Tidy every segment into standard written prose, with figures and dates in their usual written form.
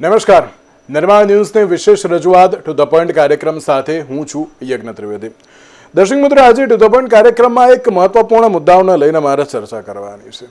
નમસ્કાર, નિર્માણ ન્યૂઝની વિશેષ રજૂઆત ટુ ધ પોઈન્ટ કાર્યક્રમ સાથે હું છું યજ્ઞ ત્રિવેદી. દર્શક મિત્રો, આજે ટુ ધ પોઈન્ટ કાર્યક્રમમાં એક મહત્વપૂર્ણ મુદ્દાઓને લઈને મારે ચર્ચા કરવાની છે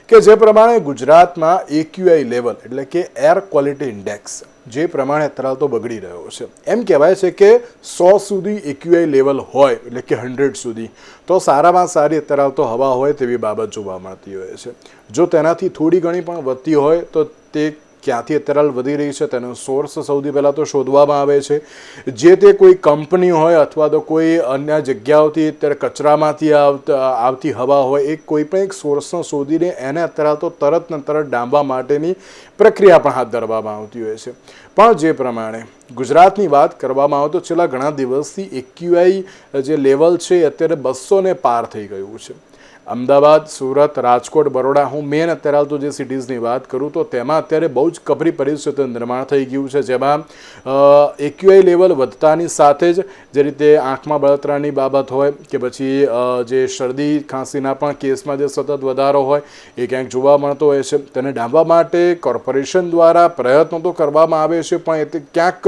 કે જે પ્રમાણે ગુજરાતમાં એક્યુઆઈ લેવલ એટલે કે એર ક્વોલિટી ઇન્ડેક્સ જે પ્રમાણે અત્યારે તો બગડી રહ્યો છે. એમ કહેવાય છે કે 100 સુધી એક્યુઆઈ લેવલ હોય એટલે કે 100 સુધી તો સારામાં સારી અત્યારે તો હવા હોય તેવી બાબત જોવા મળતી હોય છે. જો તેનાથી થોડી ઘણી પણ વધતી હોય તો તે ક્યાંથી અત્યારે વધી રહી છે તેનો સોર્સ સૌથી પહેલાં તો શોધવામાં આવે છે. જે તે કોઈ કંપની હોય અથવા તો કોઈ અન્ય જગ્યાઓથી અત્યારે કચરામાંથી આવતી હવા હોય એ કોઈ પણ એક સોર્સને શોધીને એને અત્યારે તો તરત ને તરત ડામવા માટેની પ્રક્રિયા પણ હાથ ધરવામાં આવતી હોય છે. પણ જે પ્રમાણે ગુજરાતની વાત કરવામાં આવે તો છેલ્લા ઘણા દિવસથી એક્યુઆઈ જે લેવલ છે અત્યારે 200 પાર થઈ ગયું છે. અમદાવાદ, સુરત, રાજકોટ, બરોડા, હું મેન અત્યારે તો જે સિટીઝની વાત કરું તો તેમાં અત્યારે બહુ જ કપરી પરિસ્થિતિનું નિર્માણ થઈ ગયું છે, જેમાં એક્યુઆઈ લેવલ વધતાની સાથે જ જે રીતે આંખમાં બળતરાની બાબત હોય કે પછી જે શરદી ખાંસીના પણ કેસમાં જે સતત વધારો હોય એ ક્યાંક જોવા મળતો હોય છે. તેને ડામવા માટે કોર્પોરેશન દ્વારા પ્રયત્નો તો કરવામાં આવે છે, પણ એ ક્યાંક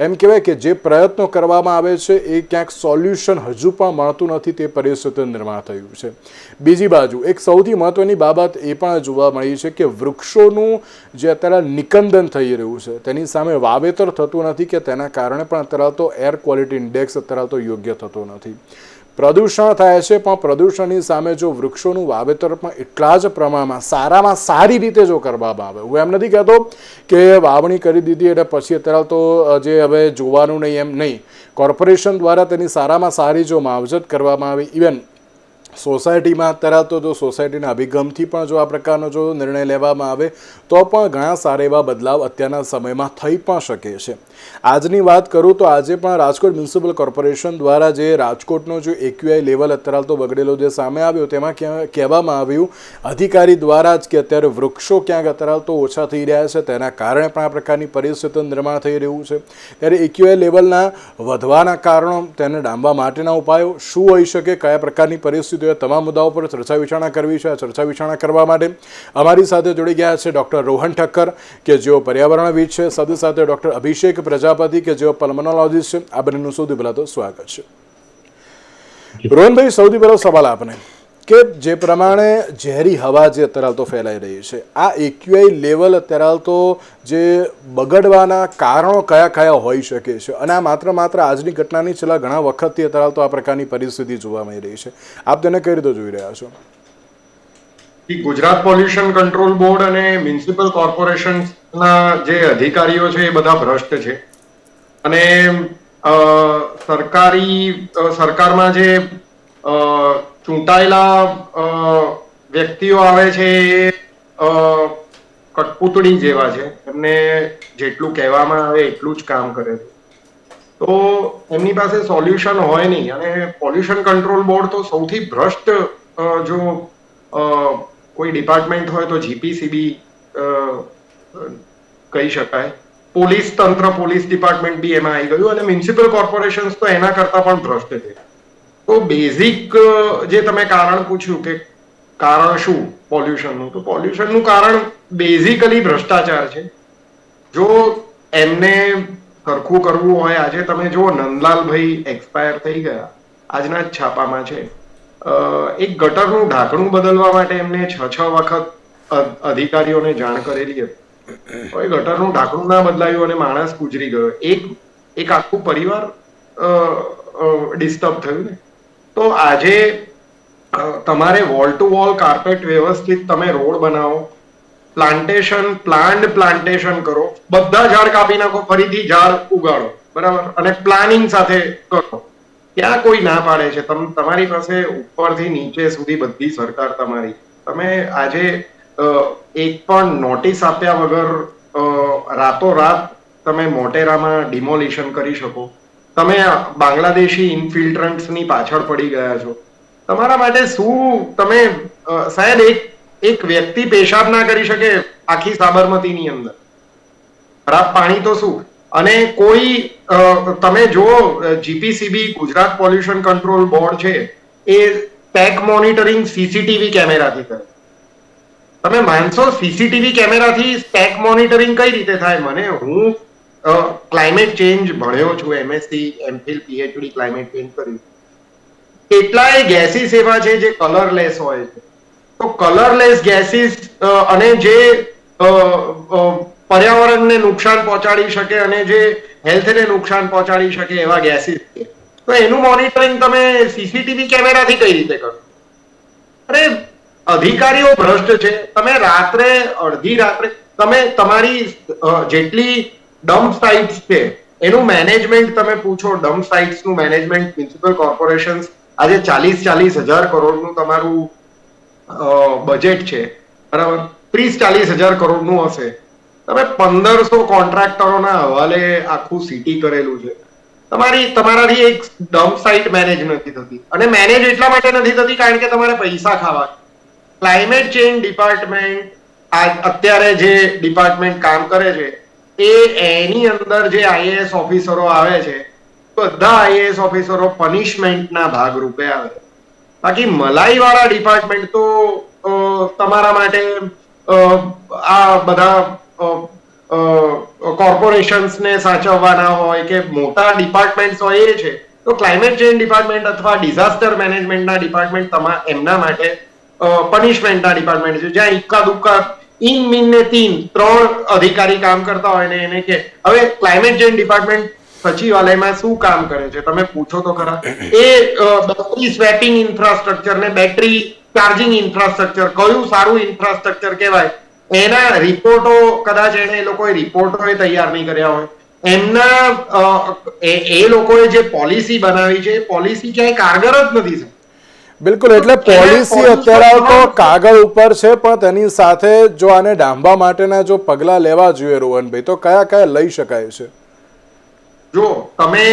એમ કહેવાય કે જે પ્રયત્નો કરવામાં આવે છે એ ક્યાંક સોલ્યુશન હજુ પણ મળતું નથી. તે પરિસ્થિતિનું નિર્માણ થયું છે. બીજી બાજુ એક સૌથી મહત્વની બાબત એ પણ જોવા મળી છે કે વૃક્ષોનું જે અત્યારે નિકંદન થઈ રહ્યું છે તેની સામે વાવેતર થતું નથી કે તેના કારણે પણ અત્યારે તો એર ક્વોલિટી ઇન્ડેક્સ અત્યારે તો યોગ્ય થતો નથી. પ્રદૂષણ થાય છે, પણ પ્રદૂષણની સામે જો વૃક્ષોનું વાવેતર પણ એટલા જ પ્રમાણમાં સારામાં સારી રીતે જો કરવામાં આવે, હું એમ નથી કહેતો કે વાવણી કરી દીધી એટલે પછી અત્યારે તો જે હવે જોવાનું નહીં એમ નહીં, કોર્પોરેશન દ્વારા તેની સારામાં સારી જો માવજત કરવામાં આવે, ઇવન સોસાયટીમાં અત્યારે તો જો સોસાયટીના અભિગમથી પણ જો આ પ્રકારનો જો નિર્ણય લેવામાં આવે તો પણ ઘણા સારા એવા બદલાવ અત્યારના સમયમાં થઈ પણ શકે છે. આજની વાત કરું તો આજે પણ રાજકોટ મ્યુનિસિપલ કોર્પોરેશન દ્વારા જે રાજકોટનો જો એક્યુઆઈ લેવલ અત્યારે તો બગડેલો જે સામે આવ્યો તેમાં કહેવામાં આવ્યું અધિકારી દ્વારા જ કે અત્યારે વૃક્ષો ક્યાંક અત્યારે તો ઓછા થઈ રહ્યા છે, તેના કારણે પણ આ પ્રકારની પરિસ્થિતિનું નિર્માણ થઈ રહ્યું છે. ત્યારે એક્યુઆઈ લેવલના વધવાના કારણો, તેને ડામવા માટેના ઉપાયો શું હોઈ શકે, કયા પ્રકારની પરિસ્થિતિ, તમામ મુદ્દાઓ પર ચર્ચા વિચારણા કરવી છે. આ ચર્ચા વિચારણા કરવા માટે અમારી સાથે જોડી ગયા છે ડૉક્ટર રોહન ઠક્કર કે જેઓ પર્યાવરણવિદ છે, સાથે સાથે ડૉક્ટર અભિષેક પ્રજાપતિ કે જેઓ પલ્મોનોલોજીસ્ટ છે. આ બંનેનું સૌથી પહેલાં તો સ્વાગત છે. રોહનભાઈ, સૌથી પહેલો સવાલ આપને કે જે પ્રમાણે ઝેરી હવા જે અત્યારે તો ફેલાઈ રહી છે, આ એક્યુઆઈ લેવલ અત્યારે તો જે બગડવાના કારણો કયા કયા હોઈ શકે છે, અને આ માત્ર આજની ઘટનાની છેલ્લા ઘણા વખતથી અત્યારે તો આ પ્રકારની પરિસ્થિતિ જોવા મળી રહી છે, આપ તેને કઈ રીતે જોઈ રહ્યા છો? ગુજરાત પોલ્યુશન કંટ્રોલ બોર્ડ અને મ્યુનિસિપલ કોર્પોરેશનના જે અધિકારીઓ છે એ બધા ભ્રષ્ટ છે, અને સરકારમાં જે ચૂંટાયેલા વ્યક્તિઓ આવે છે એ કઠપૂતળી જેવા છે. એમને જેટલું કહેવામાં આવે એટલું જ કામ કરે છે, તો એમની પાસે સોલ્યુશન હોય નહીં. અને પોલ્યુશન કંટ્રોલ બોર્ડ તો સૌથી ભ્રષ્ટ જો કોઈ ડિપાર્ટમેન્ટ હોય તો જીપીસીબી કહી શકાય. પોલીસ તંત્ર, પોલીસ ડિપાર્ટમેન્ટ બી એમાં આવી ગયું, અને મ્યુનિસિપલ કોર્પોરેશન્સ તો એના કરતા પણ ભ્રષ્ટ છે. તો બેઝિક જે તમે કારણ પૂછ્યું કે કારણ શું પોલ્યુશનનું, તો પોલ્યુશનનું કારણ બેઝિકલી ભ્રષ્ટાચાર છે. જો એમને સરખું કરવું હોય, આજે તમે જુઓ નંદલાલભાઈ એક્સપાયર થઈ ગયા, આજના જ છાપામાં છે. એક ગટરનું ઢાંકણું બદલવા માટે એમને 6 વખત અધિકારીઓને જાણ કરેલી હતી. હવે ગટરનું ઢાંકણું ના બદલાયું અને માણસ ગુજરી ગયો, એક આખું પરિવાર ડિસ્ટર્બ થયું ને. તો આજે તમારે વોલ ટુ વોલ કાર્પેટ વ્યવસ્થિત તમે રોડ બનાવો, પ્લાન્ટેશન કરો, બધા ઝાડ કાપી નાખો, ફરીથી ઝાડ ઉગાડો, બરાબર, અને પ્લાનિંગ સાથે કરો. ત્યાં કોઈ ના પાડે છે. તમારી પાસે ઉપરથી નીચે સુધી બધી સરકાર તમારી. તમે આજે એક પણ નોટિસ આપ્યા વગર રાતોરાત તમે મોટેરામાં ડિમોલિશન કરી શકો. તમે બાંગ્લાદેશી ઇન્ફિલ્ટ્રન્ટ્સની પાછળ પડી ગયા છો. તમારા માટે શું, તમે શાયદ એક વ્યક્તિ પેશાબ ના કરી શકે આખી સાબરમતીની અંદર, ખરાબ પાણી તો શું. અને કોઈ તમે જો GPCB Gujarat pollution control board છે એ પેક મોનિટરિંગ સીસીટીવી કેમેરાથી કરે. તમે માનશો સીસીટીવી કેમેરાથી સ્ટેક મોનિટરિંગ કઈ રીતે થાય? હું ક્લાઇમેટ ચેન્જ ભણ્યો છું, MSc MPhil PhD climate change કર્યું. કેટલાય ગેસીસ એવા છે જે કલરલેસ હોય છે. તો કલરલેસ ગેસીસ અને જે પર્યાવરણને નુકસાન પહોંચાડી શકે અને જે હેલ્થને નુકસાન પહોંચાડી શકે એવા ગેસીસ છે, તો એનું મોનિટરિંગ તમે સીસીટીવી કેમેરાથી કઈ રીતે કરો? અરે અધિકારીઓ ભ્રષ્ટ છે. તમે રાત્રે અડધી રાત્રે તમે તમારી જેટલી ડમ્પ સાઇટ્સ છે એનું મેનેજમેન્ટ તમે પૂછો. ડમ્પ સાઇટ્સ નું મેનેજમેન્ટ મ્યુનિસિપલ કોર્પોરેશન આજે 40,000 કરોડનું તમારું બજેટ છે, બરાબર? 30,000-40,000 કરોડનું હશે. તમે 1,500 કોન્ટ્રાક્ટરોના હવાલે આખું સિટી કરેલું છે. તમારાથી એક ડમ્પ સાઇટ મેનેજ નથી થતી, અને મેનેજ એટલા માટે નથી થતી કારણ કે તમારે પૈસા ખાવા. ક્લાઇમેટ ચેન્જ ડિપાર્ટમેન્ટ અત્યારે જે ડિપાર્ટમેન્ટ કામ કરે છે એની અંદર જે IAS ઓફિસરો આવે છે, બધા IAS ઓફિસરો પનિશમેન્ટના ભાગરૂપે આવે. બાકી મલાઈવાળા ડિપાર્ટમેન્ટ તો તમારા માટે આ બધા કોર્પોરેશન્સને સાચવવાના હોય કે મોટા ડિપાર્ટમેન્ટ હોય એ છે. તો ક્લાઇમેટ ચેન્જ ડિપાર્ટમેન્ટ અથવા ડિઝાસ્ટર મેનેજમેન્ટના ડિપાર્ટમેન્ટ એમના માટે પનિશમેન્ટના ડિપાર્ટમેન્ટ છે, જ્યાં ઇક્કા દુક્કા ઇન મીન ને તીન 3 અધિકારી કામ કરતા હોય ને એને કે હવે ક્લાઇમેટ ચેન્જ ડિપાર્ટમેન્ટ સચિવાલયમાં શું કામ કરે છે તમે પૂછો તો ખરા. એ બેટરી સ્વેપિંગ ઇન્ફ્રાસ્ટ્રક્ચર ને બેટરી ચાર્જિંગ ઇન્ફ્રાસ્ટ્રક્ચર કયું સારું ઇન્ફ્રાસ્ટ્રક્ચર કહેવાય એના રિપોર્ટો કદાચ એ લોકોએ રિપોર્ટો તૈયાર નહીં કર્યા હોય. એમના એ લોકોએ જે પોલિસી બનાવી છે એ પોલિસી ક્યાંય કારગર જ નથી. બિલકુલ, એટલે પોલિસી અત્યારે તો કાગળ ઉપર છે, પણ તેની સાથે જો આને ડામવા માટેના જો પગલાં લેવા જોઈએ રોહનભાઈ, તો કયા કયા લઈ શકાય છે? જો તમે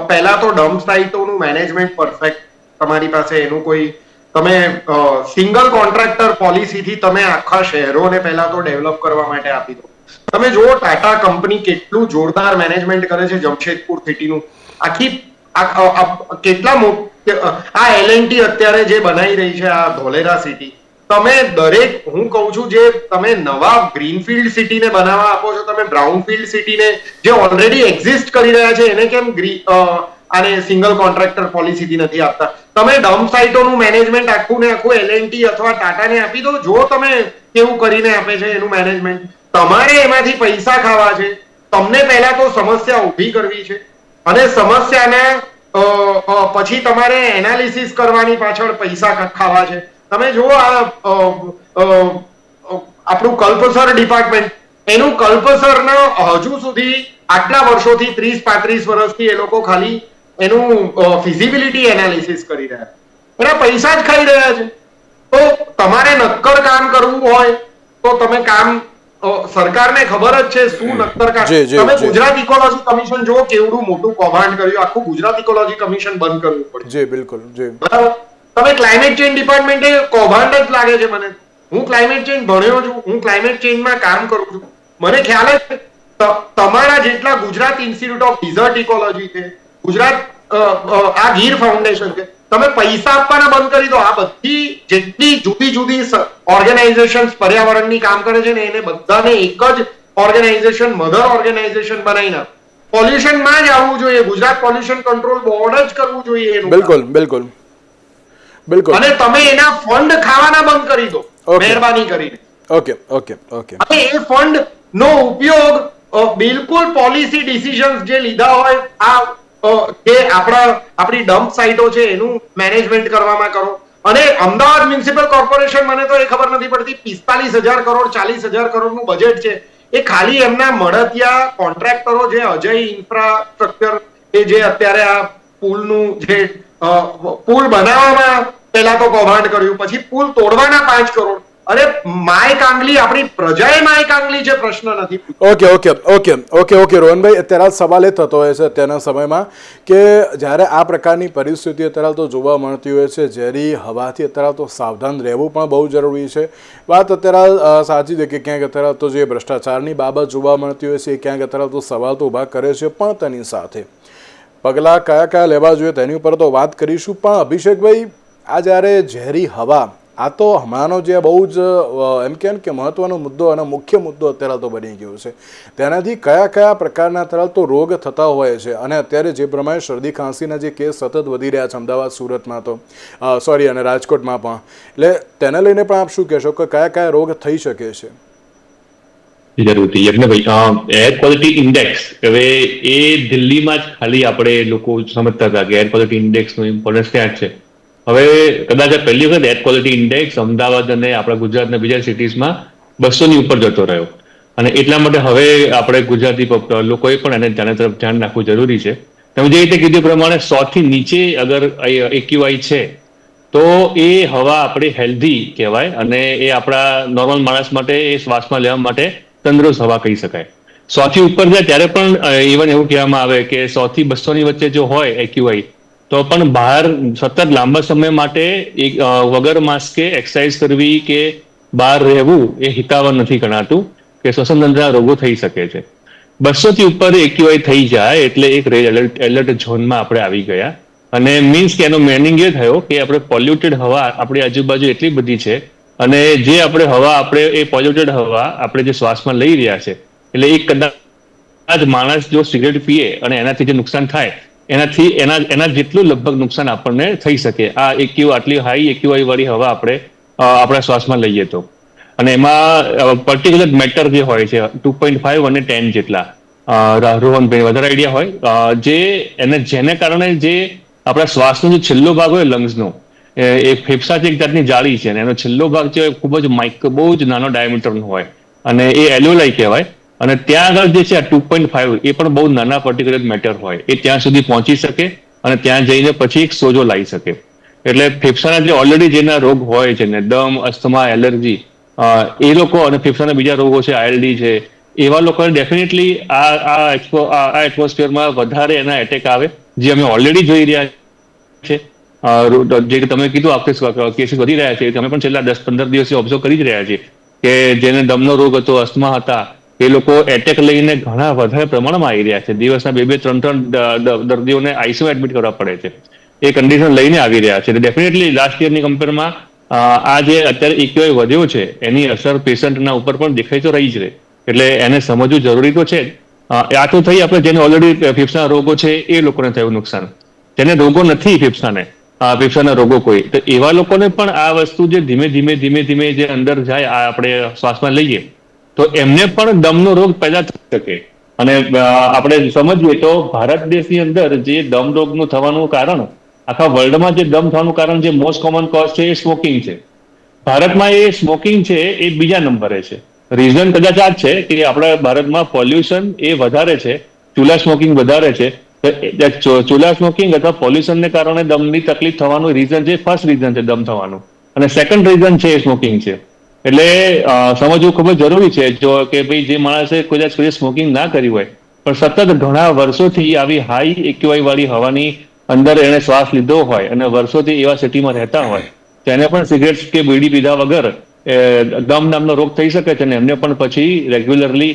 પહેલા તો ડમ્પ સાઇટોનું મેનેજમેન્ટ પરફેક્ટ તમારી પાસે એનું કોઈ તમે સિંગલ કોન્ટ્રાક્ટર પોલિસીથી તમે આખા શહેરોને પહેલા તો ડેવલપ કરવા માટે આપી દો. તમે જુઓ ટાટા કંપની કેટલું જોરદાર મેનેજમેન્ટ કરે છે જમશેદપુર સિટીનું. આખી કેટલા આ L&T અત્યારે જે બનાવી રહી છે આ ધોલેરા સિટી, તમે દરેક હું કહું છું જે તમે નવા ગ્રીનફિલ્ડ સિટીને બનાવવા આપો છો, તમે બ્રાઉનફિલ્ડ સિટીને જે ઓલરેડી એક્ઝિસ્ટ કરી રહ્યા છે એને કેમ આને સિંગલ કોન્ટ્રાક્ટર પોલિસીથી નથી આપતા? તમે ડમ્પ સાઇટોનું મેનેજમેન્ટ આખું ને આખું L&T અથવા ટાટાને આપી દો. જો તમે કેવું કરીને આપે છે એનું મેનેજમેન્ટ, તમારે એમાંથી પૈસા ખાવા છે. તમને પહેલા તો સમસ્યા ઊભી કરવી છે અને સમસ્યાને પછી તમારે એનાલિસિસ કરવાની પાછળ પૈસા ખાવા છે. તમે જુઓ આપણું કલ્પસર ડિપાર્ટમેન્ટ, એનું કલ્પસરના હજુ સુધી આટલા વર્ષોથી 30-35 વર્ષથી એ લોકો ખાલી એનું ફિઝિબિલિટી એનાલિસિસ કરી રહ્યા છે, એના પૈસા જ ખાઈ રહ્યા છે. તો તમારે નક્કર કામ કરવું હોય તો તમે કામ, સરકારને ખબર જ છે શું નક્કર કામ. તમે ગુજરાત ઇકોલોજી કમિશન જુઓ, કેવડું મોટું કૌભાંડ કર્યું, આખું ગુજરાત ઇકોલોજી કમિશન બંધ કરવું પડ્યું. જી બિલકુલ, જી બરાબર. તમે ક્લાઇમેટ ચેન્જ ડિપાર્ટમેન્ટે કૌભાંડ જ લાગે છે મને. હું ક્લાઇમેટ ચેન્જ ભણ્યો છું, હું ક્લાઇમેટ ચેન્જમાં કામ કરું છું, મને ખ્યાલ જ તમારા જેટલા Gujarat institute of desert ecology છે, ગુજરાત આ ગીર ફાઉન્ડેશન છે, તમે પૈસા આપવાના બંધ કરી દો. આ બધી જેટલી જુદી જુદી ઓર્ગેનાઇઝેશન પર્યાવરણની કામ કરે છે ને એને બધાને એક જ ઓર્ગેનાઇઝેશન, મધર ઓર્ગેનાઇઝેશન બનાવી નાખો. પોલ્યુશનમાં જ આવવું જોઈએ, ગુજરાત પોલ્યુશન કંટ્રોલ બોર્ડ જ કરવું જોઈએ એનું. બિલકુલ બિલકુલ બિલકુલ. અને તમે એના ફંડ ખાવાના બંધ કરી દો મહેરબાની કરીને. Okay okay okay. અને એ ફંડ નો ઉપયોગ બિલકુલ પોલિસી ડિસિઝન્સ જે લીધા હોય જે આપણી ડમ્પ સાઇટો છે એનું મેનેજમેન્ટ કરવામાં કરો. અને અમદાવાદ મ્યુનિસિપલ કોર્પોરેશન, મને તો એ ખબર નથી પડતી, 45,000 કરોડ 40,000 કરોડનું બજેટ છે. એ ખાલી એમના મળતિયા કોન્ટ્રાક્ટરો જે અજય ઇન્ફ્રાસ્ટ્રક્ચર એ જે અત્યારે આ પુલનું જે પુલ બનાવવામાં પહેલા તો કૌભાંડ કર્યું, પછી પુલ તોડવાના 5 કરોડ. અરે માય કાંગલી, આપણી પ્રજાએ માય કાંગલી જે પ્રશ્ન નથી. Okay okay okay okay okay Rohanbhai, અત્યારે સવાલ એ થતો હોય છે અત્યારના સમયમાં કે જ્યારે આ પ્રકારની પરિસ્થિતિ અત્યારે તો જોવા મળતી હોય છે, ઝેરી હવાથી અત્યારે તો સાવધાન રહેવું પણ બહુ જરૂરી છે. વાત અત્યારે સાચી છે કે ક્યાંક અત્યારે તો જે ભ્રષ્ટાચારની બાબત જોવા મળતી હોય છે એ ક્યાંક અત્યારે તો સવાલ તો ઊભા કરે છે, પણ તેની સાથે પગલાં કયા કયા લેવા જોઈએ તેની ઉપર તો વાત કરીશું. પણ અભિષેકભાઈ, આ જ્યારે ઝેરી હવા આ તો હમણાંનો જે બહુ જ એમ કહે કે મહત્વનો મુદ્દો અને મુખ્ય મુદ્દો અત્યારે તો બની ગયો છે. તેનાથી કયા કયા પ્રકારના અત્યારે તો રોગ થતા હોય છે અને અત્યારે જે પ્રમાણે શરદી ખાંસીના જે કેસ સતત વધી રહ્યા છે અમદાવાદ, સુરતમાં તો અને રાજકોટમાં પણ, એટલે તેને લઈને પણ આપ શું કહેશો કે કયા કયા રોગ થઈ શકે છે? જરૂરથી યજ્ઞભાઈ, એર ક્વોલિટી ઇન્ડેક્સ હવે એ દિલ્હીમાં જ ખાલી આપણે લોકો સમજતા હતા કે એર ક્વોલિટી ઇન્ડેક્સનું ઇમ્પોર્ટન્સ ત્યાં જ છે. હવે કદાચ પહેલી વખત એર ક્વોલિટી ઇન્ડેક્સ અમદાવાદ અને આપણા ગુજરાતના બીજા સિટીઝમાં 200 ની ઉપર જતો રહ્યો. અને એટલા માટે હવે આપણે ગુજરાતી લોકોએ પણ એને તેના તરફ ધ્યાન રાખવું જરૂરી છે. તમે જે રીતે કીધું પ્રમાણે 100 થી નીચે અગર AQI છે તો એ હવા આપણી હેલ્ધી કહેવાય અને એ આપણા નોર્મલ માણસ માટે એ શ્વાસમાં લેવા માટે તંદુરસ્ત હવા કહી શકાય. 100 થી ઉપર જાય ત્યારે પણ ઇવન એવું કહેવામાં આવે કે 100 થી 200 ની વચ્ચે જો હોય AQI તો પણ બહાર સતત લાંબા સમય માટે વગર માસ્કે એક્સરસાઇઝ કરવી કે બહાર રહેવું એ હિતાવહ નથી ગણાતું કે શ્વસન તંત્રના રોગો થઈ શકે છે. 200 થી ઉપર AQI થઈ જાય એટલે એક રેડ એલર્ટ ઝોનમાં આપણે આવી ગયા. અને મીન્સ કે એનો મિનિંગ એ થયો કે આપણે પોલ્યુટેડ હવા આપણી આજુબાજુ એટલી બધી છે અને જે આપણે હવા એ પોલ્યુટેડ હવા આપણે જે શ્વાસમાં લઈ રહ્યા છે એટલે એ કદાચ માણસ જો સિગરેટ પીએ અને એનાથી જે નુકસાન થાય એનાથી એના જેટલું લગભગ નુકસાન આપણને થઈ શકે આ આટલી હાઈ AQI વાળી હવા આપણે આપણા શ્વાસમાં લઈએ તો. અને એમાં પર્ટિક્યુલર મેટર જે હોય છે 2.5 અને 10 જેટલા, રોહનભાઈ વધારે આઈડિયા હોય, જેને કારણે જે આપણા શ્વાસનો જે છેલ્લો ભાગ હોય લંગ્સનો એ ફેફસા એક જાતની જાળી છે અને એનો છેલ્લો ભાગ છે ખૂબ જ બહુ જ નાનો ડાયામીટરનો હોય અને એ એલ્યુલાઈ કહેવાય. અને ત્યાં આગળ જે છે આ 2.5 એ પણ બહુ નાના પર્ટિક્યુલર મેટર હોય, એ ત્યાં સુધી પહોંચી શકે અને ત્યાં જઈને પછી એક સોજો લાવી શકે. એટલે ફેફસાના જે ઓલરેડી જેના રોગ હોય છે ને દમ, અસ્થમા, એલર્જી, એ લોકો અને ફેફસાના બીજા રોગો છે, ILD છે, એવા લોકોને ડેફિનેટલી આ એટમોસ્ફિયરમાં વધારે એના એટેક આવે, જે અમે ઓલરેડી જોઈ રહ્યા છે. જે તમે કીધું આપણે કેસીસ વધી રહ્યા છે, અમે પણ છેલ્લા 10-15 દિવસથી ઓબ્ઝર્વ કરી જ રહ્યા છીએ કે જેને દમનો રોગ હતો, અસ્થમા હતા, એ લોકો એટેક લઈને ઘણા વધારે પ્રમાણમાં આવી રહ્યા છે. દિવસના 2-3 દર્દીઓને ICU એડમિટ કરવા પડે છે. એ કન્ડિશન લઈને આવી રહ્યા છે. ડેફિનેટલી લાસ્ટ યરની કમ્પેરમાં આ જે અત્યારે AQI વધ્યો છે એની અસર પેશન્ટના ઉપર પણ દેખાઈ તો રહી જ રહે. એટલે એને સમજવું જરૂરી તો છે જ. આ તો થઈ આપણે જેને ઓલરેડી ફેફસાના રોગો છે એ લોકોને થયું નુકસાન. જેને રોગો નથી ફેફસાના રોગો કોઈ, તો એવા લોકોને પણ આ વસ્તુ જે ધીમે ધીમે જે અંદર જાય આપણે શ્વાસમાં લઈએ તો એમને પણ દમનો રોગ પેદા થઈ શકે. અને આપણે સમજીએ તો ભારત દેશની અંદર જે દમ રોગનું થવાનું કારણ, આખા વર્લ્ડમાં જે દમ થવાનું કારણ જે મોસ્ટ કોમન કોઝ છે એ સ્મોકિંગ છે. ભારતમાં એ સ્મોકિંગ છે એ બીજા નંબરે છે. રીઝન કદાચ આ જ છે કે આપણા ભારતમાં પોલ્યુશન એ વધારે છે, ચૂલા સ્મોકિંગ વધારે છે. ચૂલા સ્મોકિંગ અથવા પોલ્યુશનને કારણે દમની તકલીફ થવાનું રીઝન છે, ફર્સ્ટ રીઝન છે દમ થવાનું, અને સેકન્ડ રીઝન છે સ્મોકિંગ છે. એટલે સમજવું ખૂબ જ જરૂરી છે કે ભાઈ જે માણસે કોઈ સ્મોકિંગ ના કરી હોય પણ સતત ઘણા વર્ષોથી આવી હાઈ AQI વાળી હવાની અંદર એને શ્વાસ લીધો હોય અને વર્ષોથી એવા સિટીમાં રહેતા હોય તેને પણ સિગરેટ કે બીડી પીધા વગર દમ નામનો રોગ થઈ શકે છે અને એમને પણ પછી રેગ્યુલરલી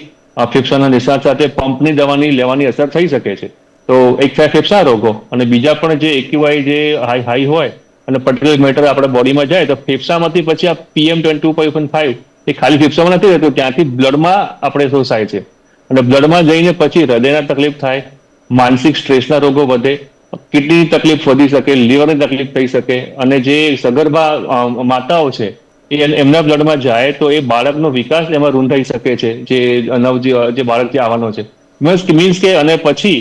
ફેફસાના નિશાન સાથે પંપની દવાની લેવાની અસર થઈ શકે છે. તો એક થાય ફેફસા રોગો અને બીજા પણ જે AQI જે હાઈ હોય અને પર્ટિક્યુલર મેટર આપણા બોડીમાં જાય તો ફેફસામાંથી પછી આ PM2.5 એ ખાલી ફેફસામાં નથી રહેતું, ત્યાંથી બ્લડમાં આપણે શોષાય છે અને બ્લડમાં જઈને પછી હૃદયના તકલીફ થાય, માનસિક સ્ટ્રેસના રોગો વધે, કિડનીની તકલીફ વધી શકે, લીવરની તકલીફ થઈ શકે અને જે સગર્ભા માતાઓ છે એમના બ્લડમાં જાય તો એ બાળકનો વિકાસ એમાં રૂંધાઈ શકે છે, જે બાળક જે આવવાનો છે. મીન્સ કે અને પછી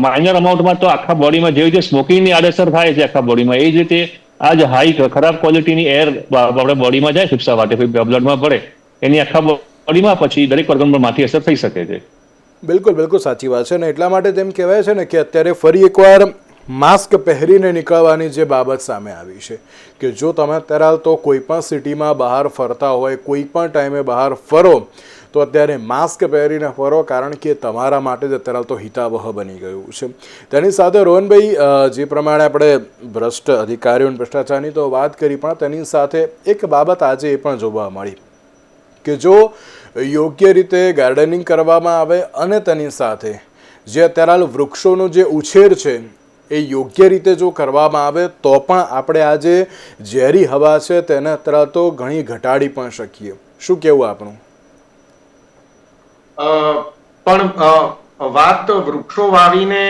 માઇનર અમાઉન્ટમાં તો આખા બોડીમાં જેવી રીતે સ્મોકિંગની આડઅસર થાય છે આખા બોડીમાં, એ જ રીતે આ જે હાઈ ખરાબ ક્વોલિટીની એર આપણે બોડીમાં જાય ફેફસા માટે બ્લડમાં પડે એની આખા બોડીમાં પછી દરેક ઓર્ગનમાંથી અસર થઈ શકે છે. બિલકુલ સાચી વાત છે. અને એટલા માટે તેમ કહેવાય છે ને કે અત્યારે ફરી એકવાર માસ્ક પહેરીને નીકળવાની જે બાબત સામે આવી છે કે જો તમે અત્યારે હાલ તો કોઈ પણ સિટીમાં બહાર ફરતા હોય, કોઈ પણ ટાઈમે બહાર ફરો તો અત્યારે માસ્ક પહેરીને ફરો, કારણ કે તમારા માટે જ અત્યારે તો હિતાવહ બની ગયું છે. તેની સાથે રોહનભાઈ, જે પ્રમાણે આપણે ભ્રષ્ટ અધિકારીઓ ભ્રષ્ટાચારની તો વાત કરી, પણ તેની સાથે એક બાબત આજે એ પણ જોવા મળી કે જો યોગ્ય રીતે ગાર્ડનિંગ કરવામાં આવે અને તેની સાથે જે અત્યારે હાલ વૃક્ષોનો જે ઉછેર છે એ યોગ્ય રીતે જો કરવામાં આવે તો પણ આપણે આ જે ઝેરી હવા છે તેને અત્યારે તો ઘણી ઘટાડી પણ શકીએ. શું કહેવું આપણું? પણ વાત વૃક્ષો વાવીને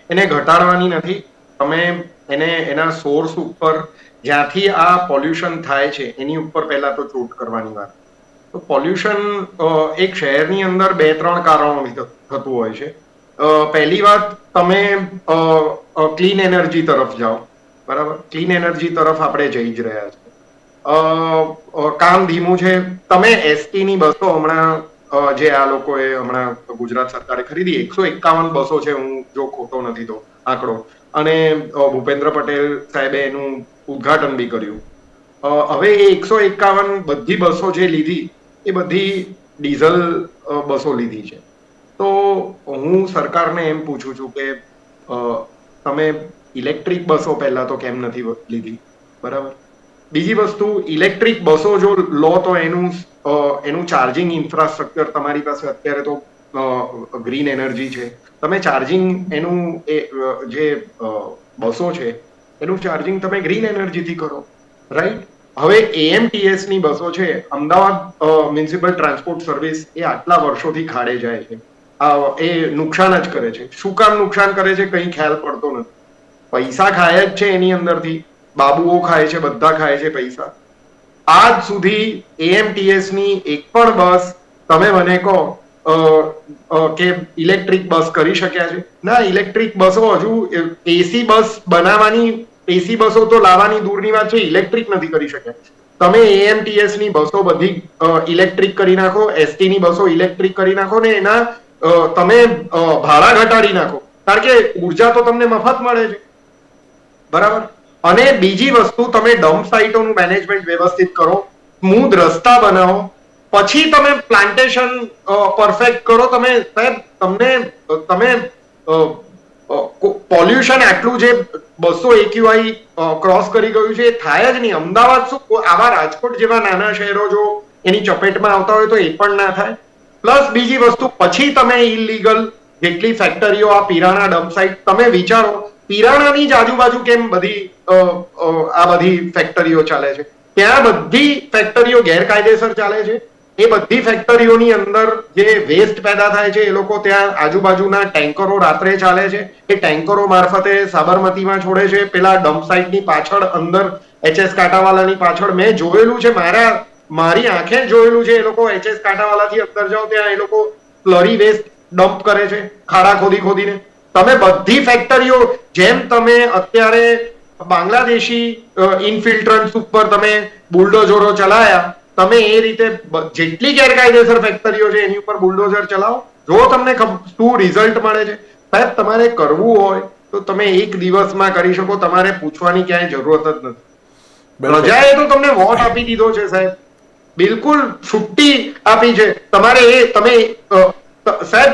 એને ઘટાડવાની નથી. તમે એને એના સોર્સ ઉપર જ્યાંથી આ પોલ્યુશન થાય છે એની ઉપર પહેલા તો ચૂટ કરવાની વાત. તો પોલ્યુશન એક શહેરની અંદર 2-3 કારણોથી થતું હોય છે. પહેલી વાત, તમે ક્લીન એનર્જી તરફ જાઓ, બરાબર. ક્લીન એનર્જી તરફ આપણે જઈ જ રહ્યા છીએ. કામ ધીમું છે. તમે એસટી ની બસો હમણાં જે આ લોકોએ હમણાં ગુજરાત સરકારે ખરીદી 151 બસો છે, હું જો ખોટો નથી તો આંકડો, અને ભૂપેન્દ્ર પટેલ સાહેબે એનું ઉદ્ઘાટન બી કર્યું. હવે એ 151 બધી બસો જે લીધી એ બધી ડીઝલ બસો લીધી છે. તો હું સરકારને એમ પૂછું છું કે તમે ઇલેક્ટ્રિક બસો પહેલા તો કેમ નથી લીધી, બરાબર. બીજી વસ્તુ, ઇલેક્ટ્રિક બસો જો લો તો એનું ચાર્જિંગ ઇન્ફ્રાસ્ટ્રક્ચર તમારી પાસે અત્યારે તો ગ્રીન એનર્જી છે, તમે ચાર્જિંગ એનું જે બસો છે એનું ચાર્જિંગ તમે ગ્રીન એનર્જીથી કરો, રાઈટ. હવે AMTS ની બસો છે, અમદાવાદ મ્યુનિસિપલ ટ્રાન્સપોર્ટ સર્વિસ એ આટલા વર્ષોથી ખાડે જાય છે. એ નુકસાન જ કરે છે. શું કામ નુકસાન કરે છે કઈ ખ્યાલ પડતો નથી. પૈસા ખાય જ છે એની અંદરથી, બાબુઓ ખાય છે, બધા ખાય છે પૈસા. આજ સુધી AMTS ની એક પણ બસ તમે મને કહો કે ઇલેક્ટ્રિક બસ કરી શક્યા છે? ના. ઇલેક્ટ્રિક બસો હજુ AC બસ બનાવવાની, AC બસો તો લાવવાની દૂરની વાત છે, ઇલેક્ટ્રિક નથી કરી શક્યા. તમે AMTS ની બસો બધી ઇલેક્ટ્રિક કરી નાખો, ST ની બસો ઇલેક્ટ્રિક કરી નાખો ને એના તમે ભાડા ઘટાડી નાખો, કારણ કે ઉર્જા તો તમને મફત મળે છે, બરાબર. અને બીજી વસ્તુ, તમે ડમ્પ સાઇટોનું મેનેજમેન્ટ વ્યવસ્થિત કરો, સ્મૂથ રસ્તા બનાવો, પછી તમે પ્લાન્ટેશન પરફેક્ટ કરો. તમે પોલ્યુશન આટલું જે 200 AQI ક્રોસ કરી ગયું છે એ થાય જ નહીં. અમદાવાદ શું, આવા રાજકોટ જેવા નાના શહેરો જો એની ચપેટમાં આવતા હોય તો એ પણ ના થાય. પ્લસ બીજી વસ્તુ, પછી તમે ઇલીગલ જેટલી ફેક્ટરીઓ, આ પિરાણા ડમ્પ સાઇટ, તમે વિચારો પિરાણાની જ આજુબાજુ કેમ બધી આ બધી ફેક્ટરીઓ ચાલે છે? ત્યાં બધી ફેક્ટરીઓ ગેરકાયદેસર ચાલે છે. એ બધી ફેક્ટરીઓની અંદર જે વેસ્ટ પેદા થાય છે એ લોકો ત્યાં આજુબાજુના ટેન્કરો રાત્રે ચાલે છે, એ ટેન્કરો મારફતે સાબરમતીમાં છોડે છે. પેલા ડમ્પ સાઇટની પાછળ અંદર HS કાંટાવાલાની પાછળ મેં જોયેલું છે, મારી આંખે જોયેલું છે. એ લોકો HS કાંટાવાલાથી અંદર જાઓ ત્યાં એ લોકો સ્લરી વેસ્ટ ડમ્પ કરે છે, ખાડા ખોદીને. તમે બધી ફેક્ટરીઓ, જેમ તમે અત્યારે બાંગ્લાદેશી ઇનફિલ્ટ્રન્ટ્સ ઉપર તમે બુલડોઝરો ચલાયા, તમે એ રીતે જેટલી ગેરકાયદેસર ફેક્ટરીઓ છે એની ઉપર બુલડોઝર ચલાવો, જો તમને શું રિઝલ્ટ મળે છે. સાહેબ, તમારે કરવું હોય તો તમે એક દિવસમાં કરી શકો, તમારે પૂછવાની ક્યાંય જરૂરત જ નથી. પ્રજાએ તો તમને વોટ આપી દીધો છે સાહેબ, બિલકુલ છુટ્ટી આપી છે તમારે. સાહેબ,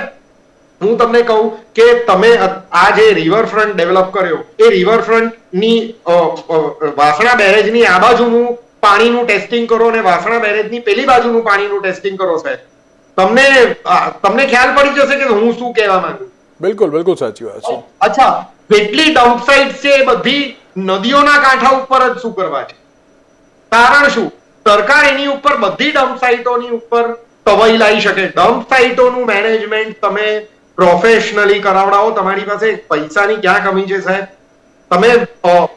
હું તમને કહું કે તમે આ જે રિવરફ્રન્ટ ડેવલપ કર્યો, એ રિવરફ્રન્ટ ની વાસણા બેરેજની આ બાજુનું પાણીનું ટેસ્ટિંગ કરો અને વાસણા બેરેજની પેલી બાજુનું પાણીનું ટેસ્ટિંગ કરો સાહેબ. તમને ખ્યાલ પડી જશે કે હું શું કહેવા માંગુ. બિલકુલ સાચી વાત છે. અચ્છા, જેટલી ડમ્પ સાઇટ છે એ બધી નદીઓના કાંઠા ઉપર જ શું કરવા છે? કારણ શું? સરકાર એની ઉપર બધી ડમ્પ સાઇટોની ઉપર તવાઈ લાવી શકે. ડમ્પ સાઇટોનું મેનેજમેન્ટ તમે પ્રોફેશનલી કરાવડાવો. તમારી પાસે પૈસાની ક્યાં કમી છે સાહેબ? તમે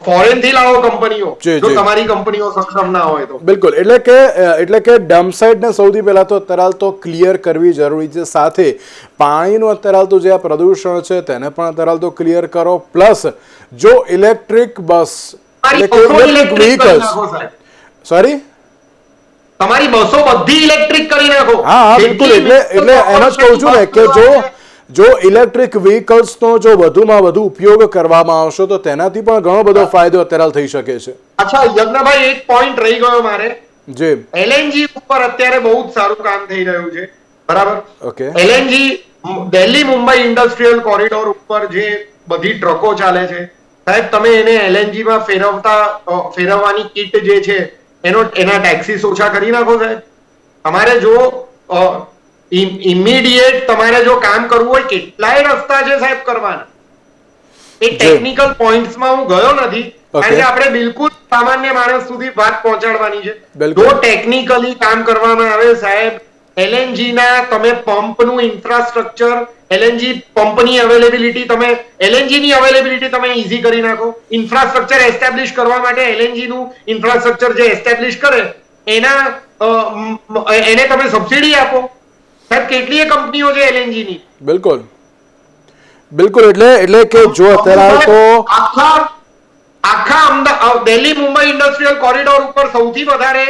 ફોરેન થી લાવો કંપનીઓ, જો તમારી કંપનીઓ સક્ષમ ના હોય તો. બિલકુલ. એટલે કે ડમ્પ સાઇટ ને સૌથી પહેલા તો અત્યારે તો ક્લિયર કરવી જરૂરી છે. સાથે પાણીનું અત્યારે તો જે આ પ્રદૂષણ છે તેને પણ અત્યારે તો ક્લિયર કરો. પ્લસ જો electric bus, electric vehicles, sorry, તમારી બસો બધી ઇલેક્ટ્રિક કરી નાખો. હા, બિલકુલ. એટલે એનો જ કહું છું ને કે જો ઇલેક્ટ્રિક વ્હીકલ્સનો જો વધુમાં વધુ ઉપયોગ કરવામાં આવશે તો તેનાથી પણ ઘણો બધો ફાયદો અત્યારે થઈ શકે છે. અચ્છા યજ્ઞભાઈ, એક પોઈન્ટ રહી ગયો મારે. જી. LNG ઉપર અત્યારે બહુ જ સારું કામ થઈ રહ્યું છે, બરાબર. Okay. LNG Delhi Mumbai industrial corridor ઉપર જે બધી ટ્રકો ચાલે છે સાહેબ, તમે એને LNG માં ફેરવવાની કીટ જે છે એના ટેક્સીસ ઓછા કરી નાખો સાહેબ. તમારે જો ઇમિડિયેટ તમારે જો કામ કરવું હોય, કેટલાય રસ્તા છે સાહેબ કરવાના. એ ટેકનિકલ પોઈન્ટ્સમાં હું ગયો નથી, કારણ Okay. કે આપણે બિલકુલ સામાન્ય માણસ સુધી વાત પહોંચાડવાની છે. બિલકુલ. જો ટેકનિકલી કામ કરવામાં આવે સાહેબ, એલએનજી ના તમે પંપનું ઇન્ફ્રાસ્ટ્રક્ચર, એલએનજી પંપની અવેલેબિલિટી, તમે એલએનજી ની અવેલેબિલિટી તમે ઈઝી કરી નાખો. ઇન્ફ્રાસ્ટ્રક્ચર એસ્ટાબ્લિશ કરવા માટે એલએનજી નું ઇન્ફ્રાસ્ટ્રક્ચર જે એસ્ટાબ્લિશ કરે એને તમે સબસિડી આપો. સાહેબ કેટલીય કંપનીઓ છે એલએનજી ની. બિલકુલ બિલકુલ એટલે કે જો અત્યારે તો આખા દિલ્હી મુંબઈ ઇન્ડસ્ટ્રીયલ કોરિડોર ઉપર સૌથી વધારે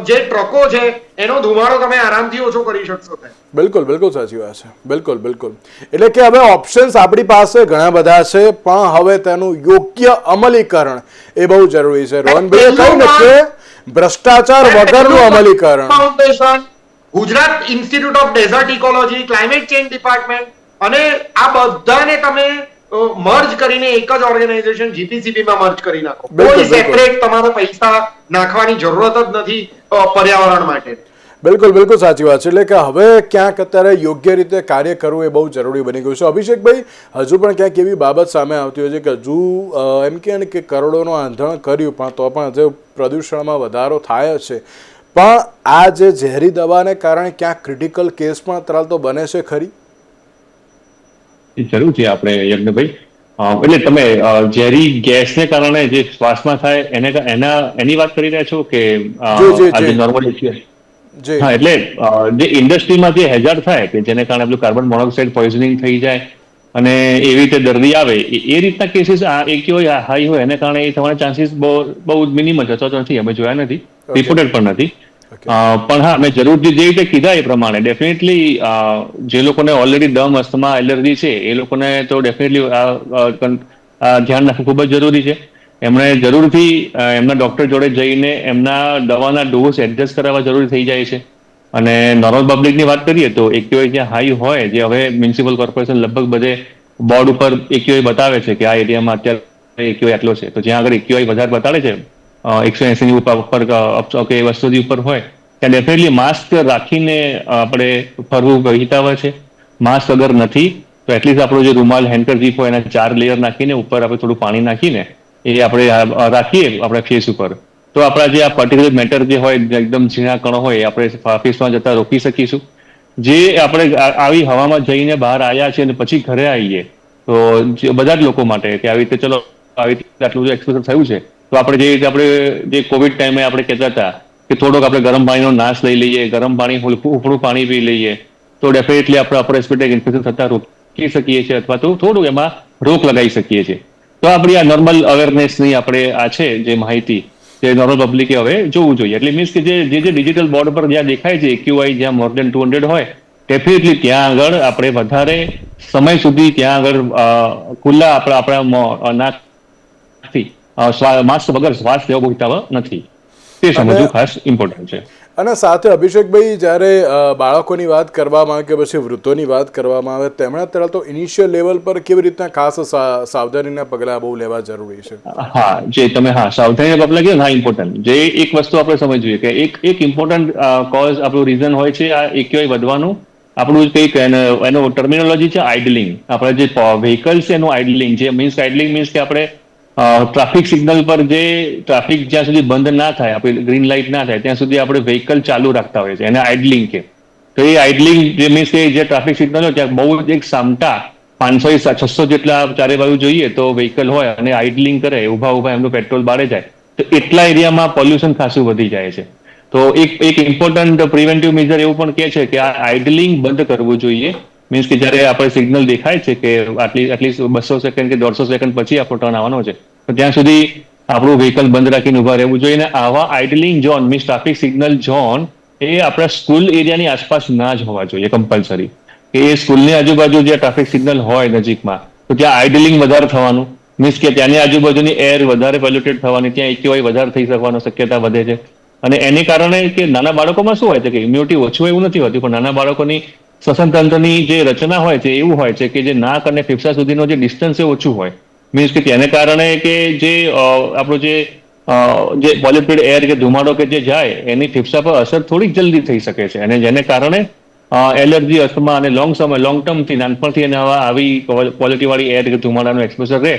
જે ટ્રકો છે એનો ધુમાડો તમે આરામથી ઓછો કરી શકશો. બિલકુલ સાચી વાત છે. બિલકુલ એટલે કે હવે ઓપ્શન્સ આપણી પાસે ઘણા બધા છે, પણ હવે તેનું યોગ્ય અમલીકરણ એ બહુ જરૂરી છે. રોહનભાઈએ કહ્યું ને કે ભ્રષ્ટાચાર વગરનું અમલીકરણ. Foundation, Gujarat institute of desert ecology, climate change department, અને આ બધાને તમે મર્જ કરીને એક જ ઓર્ગેનાઇઝેશન જીપીસીબી માં મર્જ કરી નાખો. કોઈ સેપરેટ તમારે પૈસા નાખવાની જરૂરત જ નથી પર્યાવરણ માટે. બિલકુલ સાચી વાત છે. એટલે કે હવે ક્યાંક અત્યારે યોગ્ય રીતે કાર્ય કરવું એ બહુ જરૂરી બની ગયું છે. અભિષેકભાઈ, હજુ પણ ક્યાંક એવી બાબત સામે આવતી હોય છે કે હજુ એમ કહે ને કે કરોડોનું આંધણ કર્યું, પણ તો પણ હજુ પ્રદૂષણમાં વધારો થાય છે. પણ આ જે ઝેરી દવાને કારણે ક્યાંક ક્રિટિકલ કેસ પણ અત્યારે તો બને છે ખરી? જરૂર છે આપણે યજ્ઞભાઈ. એટલે તમે ઝેરી ગેસને કારણે જે શ્વાસમાં થાય એની વાત કરી રહ્યા છો કે આજે નોર્મલ છે? હા, એટલે જે ઇન્ડસ્ટ્રીમાં જે હેઝાર્ડ થાય કે જેને કારણે આપણું કાર્બન મોનોક્સાઇડ પોઈઝનિંગ થઈ જાય અને એવી રીતે દર્દી આવે, એ રીતના કેસીસ AQI હાઈ હોય એને કારણે એ થવાના ચાન્સીસ બહુ મિનિમમ છે, અથવા તો નથી, અમે જોયા નથી, રિપોર્ટેડ પણ નથી. પણ હા, મેં જરૂરથી જે રીતે કીધા એ પ્રમાણે ડેફિનેટલી જે લોકોને ઓલરેડી દમ, અસ્થમા, એલર્જી છે એ લોકોને તો ડેફિનેટલી ધ્યાન રાખવું ખૂબ જ જરૂરી છે. એમણે જરૂરથી એમના ડોક્ટર જોડે જઈને એમના દવાના ડોઝ એડજસ્ટ કરાવવા જરૂરી થઈ જાય છે. અને નોર્મલ પબ્લિકની વાત કરીએ તો AQI જ્યાં હાઈ હોય, જે હવે મ્યુનિસિપલ કોર્પોરેશન લગભગ બધે બોર્ડ ઉપર AQI બતાવે છે કે આ એરિયામાં અત્યારે AQI આટલો છે, તો જ્યાં આગળ AQI વધારે બતાડે છે 180 ની ઉપર કે વસ્તુથી ઉપર હોય, ત્યાં ડેફિનેટલી માસ્ક રાખીને આપણે ફરવું હિતાવહ છે. માસ્ક અગર નથી તો એટલીસ્ટ આપણો જે રૂમાલ, હેન્ડકરચીફ હોય એના 4 લેયર નાખીને ઉપર આપણે થોડું પાણી નાખીને એ આપણે રાખીએ આપણે ફેસ ઉપર, તો આપણા જે આ પર્ટિક્યુલર મેટર જે હોય, એકદમ ઝીણા કણો હોય, એ આપણે ફેસમાં જતા રોકી શકીશું. જે આપણે આવી હવામાં જઈને બહાર આવ્યા છે અને પછી ઘરે આવીએ તો બધા જ લોકો માટે કે આવી રીતે ચલો આવી રીતે આટલું એક્સપોઝર થયું છે, તો આપણે જે કોવિડ ટાઈમે આપણે કહેતા હતા કે થોડોક આપણે ગરમ પાણીનો નાશ લઈ લઈએ, ગરમ પાણી ઉફળું પાણી પી લઈએ, તો ડેફિનેટલી આપણે અપર રેસ્પિરેટરી ઇન્ફેક્શન થતા રોકી શકીએ છીએ, અથવા તો થોડું એમાં રોક લગાવી શકીએ છીએ. તો આપણી આ નોર્મલ અવેરનેસની આપણે આ છે જે માહિતી, જે નોર્મલ પબ્લિકે હવે જોવું જોઈએ. એટલે મીન્સ કે જે ડિજિટલ બોર્ડ પર જ્યાં દેખાય છે AQI જ્યાં મોર દેન 200 હોય, ડેફિનેટલી ત્યાં આગળ આપણે વધારે સમય સુધી ત્યાં આગળ ખુલ્લા આપણા નાકથી માસ્ક વગર શ્વાસ લેવો બહુ હિતાવહ નથી, તે સમજવું ખાસ ઇમ્પોર્ટન્ટ છે. અને સાથે અભિષેકભાઈ, જ્યારે બાળકોની વાત કરવામાં આવે કે પછી વૃદ્ધોની વાત કરવામાં આવે, તેમણે અત્યારે તો ઇનિશિયલ લેવલ પર કેવી રીતના ખાસ સાવધાનીના પગલાં બહુ લેવા જરૂરી છે? હા, જે તમે સાવધાનીના પગલાં કીધું, હા, ઇમ્પોર્ટન્ટ. જે એક વસ્તુ આપણે સમજવી જોઈએ કે એક ઇમ્પોર્ટન્ટ કોઝ આપણું રીઝન હોય છે આ AQI વધવાનું, આપણું કંઈક એનો ટર્મિનોલોજી છે આઇડલિંગ. આપણે જે વ્હીકલ છે એનું આઇડલિંગ, જે આઇડલિંગ મીન્સ કે આપણે ટ્રાફિક સિગ્નલ પર જે ટ્રાફિક જ્યાં સુધી બંધ ના થાય, આપણે ગ્રીન લાઇટ ના થાય ત્યાં સુધી આપણે વ્હીકલ ચાલુ રાખતા હોય છે, એને આઇડલિંગ કે. તો એ આઇડલિંગ જે મીન્સ કે જે ટ્રાફિક સિગ્નલ હોય ત્યાં બહુ જ એક સામટા 500-600 જેટલા ચારે બાજુ જોઈએ તો વ્હીકલ હોય અને આઇડલિંગ કરે, ઉભા એમનું પેટ્રોલ બાળે જાય, તો એટલા એરિયામાં પોલ્યુશન ખાસું વધી જાય છે. તો એક ઇમ્પોર્ટન્ટ પ્રિવેન્ટિવ મેજર એવું પણ કહે છે કે આ આઇડલિંગ બંધ કરવું જોઈએ. મીન્સ કે જ્યારે આપણે સિગ્નલ દેખાય છે કે એટલીસ્ટ 200 સેકન્ડ કે 150 સેકન્ડ પછી આપણો ટર્ન આવવાનો છે, તો ત્યાં સુધી આપણું વ્હીકલ બંધ રાખીને ઉભા રહેવું જોઈએ. અને આવા idling zone means traffic signal zone એ આપણા સ્કૂલ એરિયાની આસપાસ ના જ હોવા જોઈએ કમ્પલસરી. કે એ સ્કૂલની આજુબાજુ જે ટ્રાફિક સિગ્નલ હોય નજીકમાં, તો ત્યાં આઇડલિંગ વધારે થવાનું, મીન્સ કે ત્યાંની આજુબાજુની એર વધારે પોલ્યુટેડ થવાની, ત્યાં AQI વધારે થઈ શકવાની શક્યતા વધે છે. અને એને કારણે કે નાના બાળકોમાં શું હોય છે કે ઇમ્યુનિટી ઓછું એવું નથી હોતું, પણ નાના બાળકોની શ્વસન તંત્રની જે રચના હોય છે એવું હોય છે કે જે નાક અને ફેફસા સુધીનો જે ડિસ્ટન્સ એ ઓછું હોય. મીન્સ કે તેને કારણે કે જે આપણું જે પોલ્યુટેડ એર કે ધુમાડો કે જે જાય એની ફેફસા પર અસર થોડીક જલ્દી થઈ શકે છે, અને જેને કારણે એલર્જી, અસ્થમા અને લોંગ ટર્મથી નાનપણથી એને આવી ક્વોલિટીવાળી એર કે ધુમાડાનું એક્સપોઝર રહે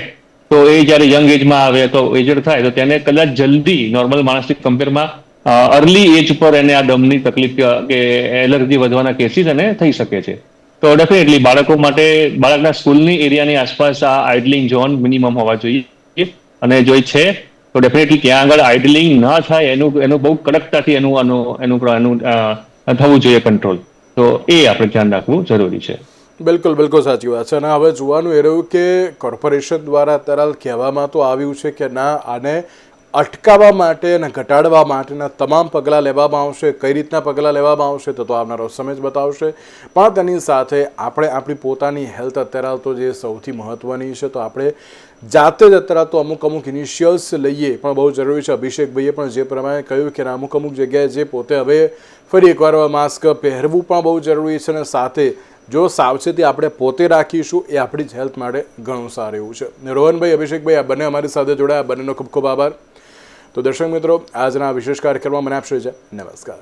તો એ જ્યારે યંગ એજમાં આવે તો એજડ થાય તો તેને કદાચ જલ્દી નોર્મલ માણસથી કમ્પેરમાં અર્લી એજ પર એને આ દમની તકલીફ કે એલર્જી વધવાના કેસીસ એને થઈ શકે છે. તો ડેફિનેટલી બાળકો માટે બાળકના સ્કૂલની એરિયાની આસપાસ આ આઇડલિંગ ઝોન મિનિમમ હોવા જોઈએ અને જો એ છે તો ડેફિનેટલી ત્યાં આગળ આઇડલિંગ ન થાય એનું બહુ કડકતાથી એનું થવું જોઈએ કંટ્રોલ. તો એ આપણે ધ્યાન રાખવું જરૂરી છે. બિલકુલ બિલકુલ સાચી વાત છે. અને હવે જોવાનું એ રહ્યું કે કોર્પોરેશન દ્વારા અત્યારે કહેવામાં તો આવ્યું છે કે ના આને અટકાવવા માટે અને ઘટાડવા માટેના તમામ પગલાં લેવામાં આવશે. કઈ રીતના પગલાં લેવામાં આવશે તો આવનારો સમય જ બતાવશે. પણ તેની સાથે આપણે આપણી પોતાની હેલ્થ અત્યારે તો જે સૌથી મહત્ત્વની છે તો આપણે જાતે જ અત્યારે તો અમુક ઇનિશિયલ્સ લઈએ પણ બહુ જરૂરી છે. અભિષેકભાઈએ પણ જે પ્રમાણે કહ્યું કે અમુક જગ્યાએ જે પોતે હવે ફરી એકવાર માસ્ક પહેરવું પણ બહુ જરૂરી છે અને સાથે જો સાવચેતી આપણે પોતે રાખીશું એ આપણી જ હેલ્થ માટે ઘણું સારું એવું છે. રોહનભાઈ, અભિષેકભાઈ, આ બંને અમારી સાથે જોડાયા, બંનેનો ખૂબ ખૂબ આભાર. તો દર્શક મિત્રો, આજના વિશેષ કાર્યક્રમમાં મને આપશો છે. નમસ્કાર.